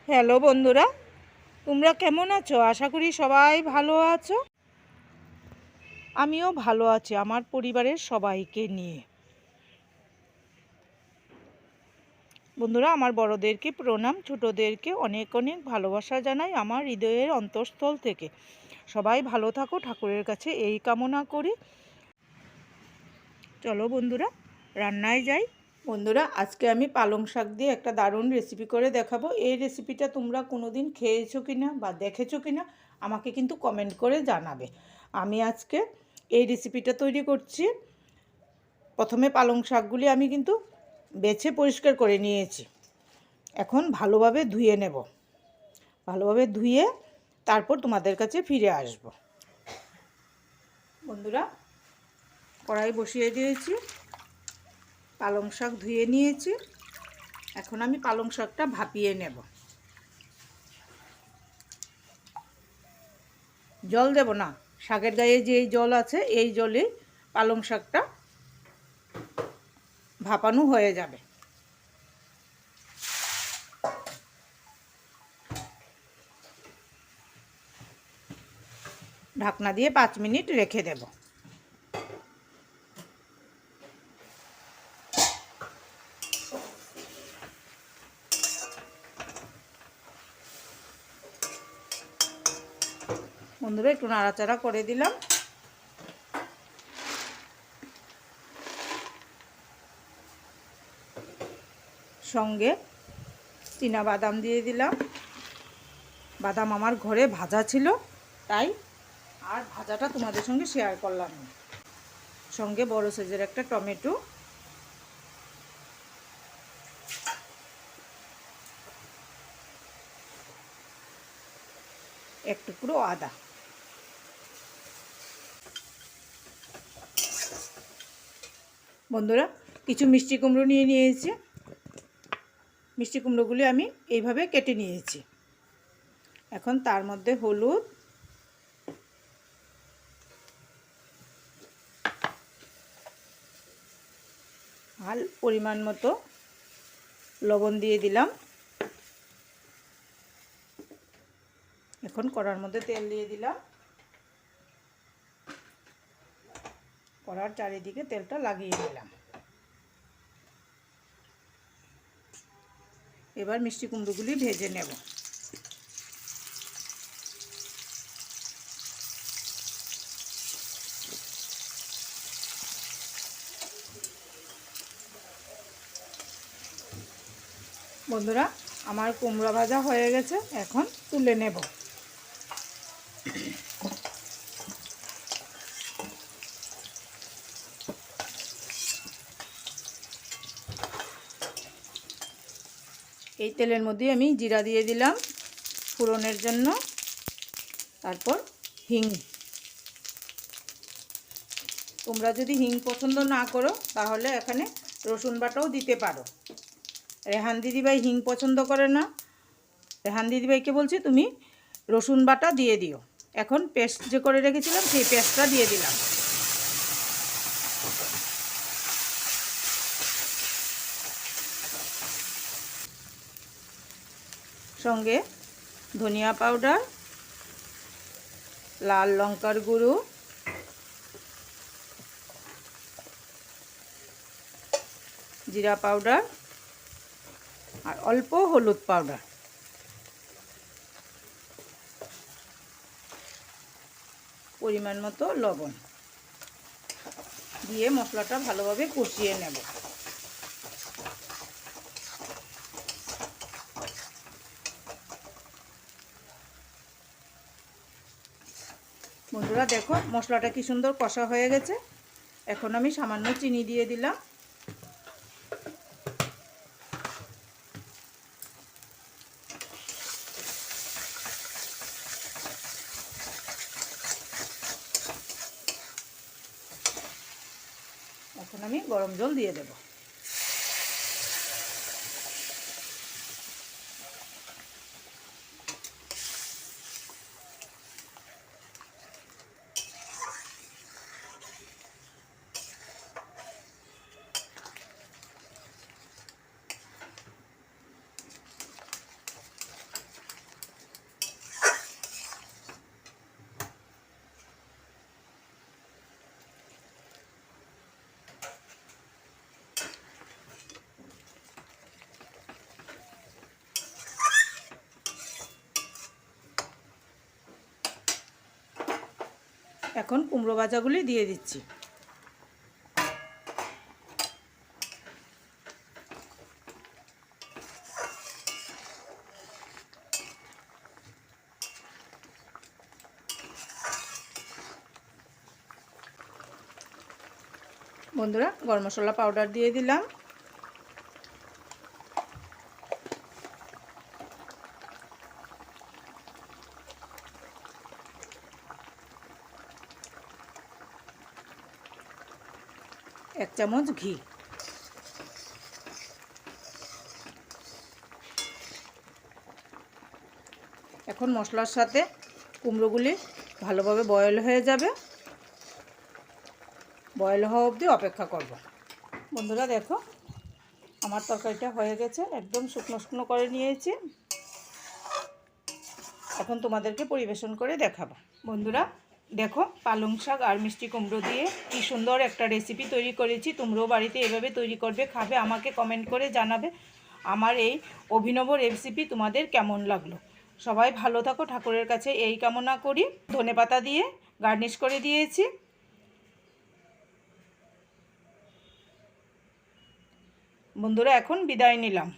Hello বন্ধুরা, তোমরা কেমন আছো? আশা করি সবাই ভালো আছো। আমিও ভালো আছি আমার পরিবারের সবাইকে নিয়ে। বন্ধুরা, আমার বড়দেরকে প্রণাম, ছোটদেরকে অনেক অনেক ভালোবাসা জানাই আমার হৃদয়ের অন্তঃস্থল থেকে। সবাই ভালো থাকো, ঠাকুরের কাছে এই কামনা করি। চলো বন্ধুরা, রান্নায় যাই। বন্ধুরা, আজকে আমি পালং শাক দিয়ে একটা দারুণ রেসিপি করে দেখাবো। এই রেসিপিটা তোমরা কোনোদিন খেয়েছো কিনা বা দেখেছো কিনা আমাকে কিন্তু কমেন্ট করে জানাবে। আমি আজকে এই রেসিপিটা তৈরি করছি। প্রথমে পালং শাকগুলি আমি কিন্তু বেছে পরিষ্কার করে নিয়েছি। এখন ভালোভাবে ধুয়ে নেব। ভালোভাবে ধুয়ে তারপর তোমাদের কাছে ফিরে আসব। বন্ধুরা, কড়াই বসিয়ে দিয়েছি, পালং শাক ধুয়ে নিয়েছি। এখন আমি পালং শাকটা ভাপিয়ে নেব। জল দেব না, শাকের গায়ে যে জল আছে এই জলে পালং শাকটা ভাপানো হয়ে যাবে। ঢাকনা দিয়ে 5 মিনিট রেখে দেব। বন্ধুরা, একটু নাড়াচাড়া করে দিলাম। সঙ্গে বাদাম দিয়ে দিলাম। বাদাম আমার ঘরে ভাজা ছিল, তাই আর ভাজাটা তোমাদের সঙ্গে শেয়ার করলাম না। সঙ্গে বড় সাইজের একটা টমেটো, এক টুকরো আদা। বন্ধুরা, কিছু মিষ্টি কুমড়ো নিয়ে নিয়েছি। মিষ্টি কুমড়োগুলি আমি এইভাবে কেটে নিয়েছি। এখন তার মধ্যে হলুদ, আর পরিমাণ মতো লবণ দিয়ে দিলাম। এখন কড়ার মধ্যে তেল দিয়ে দিলাম। কড়ার চারিদিকে তেলটা লাগিয়ে দিলাম। এবার মিষ্টি কুমড়োগুলি ভেজে নেব। বন্ধুরা, আমার কুমড়া ভাজা হয়ে গেছে, এখন তুলে নেব। এই তেলের মধ্যে আমি জিরা দিয়ে দিলাম ফোড়নের জন্য, তারপর হিং। তোমরা যদি হিং পছন্দ না করো তাহলে এখানে রসুন বাটাও দিতে পারো। রেহান দিদিভাই হিং পছন্দ করে না। রেহান দিদিভাইকে বলছি তুমি রসুন বাটা দিয়ে দিও। এখন পেস্ট যে করে রেখেছিলাম সেই পেস্টটা দিয়ে দিলাম। সঙ্গে ধনিয়া পাউডার, লাল লঙ্কার গুঁড়ো, জিরা পাউডার আর অল্প হলুদ পাউডার, পরিমাণ মতো লবণ দিয়ে মশলাটা ভালোভাবে কষিয়ে নেব। বন্ধুরা দেখো, মশলাটা কি সুন্দর কষা হয়ে গেছে। এখন আমি সামান্য চিনি দিয়ে দিলাম। এখন আমি গরম জল দিয়ে দেব। এখন কুমড়ো ভাজাগুলি দিয়ে দিচ্ছি। বন্ধুরা গরম মশলা পাউডার দিয়ে দিলাম। এক চামচ ঘি। এখন মশলার সাথে কুমড়োগুলি ভালোভাবে বয়েল হয়ে যাবে। বয়েল হওয়া অবধি অপেক্ষা করব। বন্ধুরা দেখো আমার তরকারিটা হয়ে গেছে, একদম শুকনো শুকনো করে নিয়েছি। এখন তোমাদেরকে পরিবেশন করে দেখাবো। বন্ধুরা দেখো পালং শাক আর মিষ্টি কুমড়ো দিয়ে কি সুন্দর একটা রেসিপি তৈরি করেছি। তোমরাও বাড়িতে এভাবে তৈরি করবে, খাবে, আমাকে কমেন্ট করে জানাবে আমার এই অভিনব রেসিপি তোমাদের কেমন লাগলো। সবাই ভালো থাকো, ঠাকুরের কাছে এই কামনা করি। ধনেপাতা দিয়ে গার্নিশ করে দিয়েছি। বন্ধুরা এখন বিদায় নিলাম।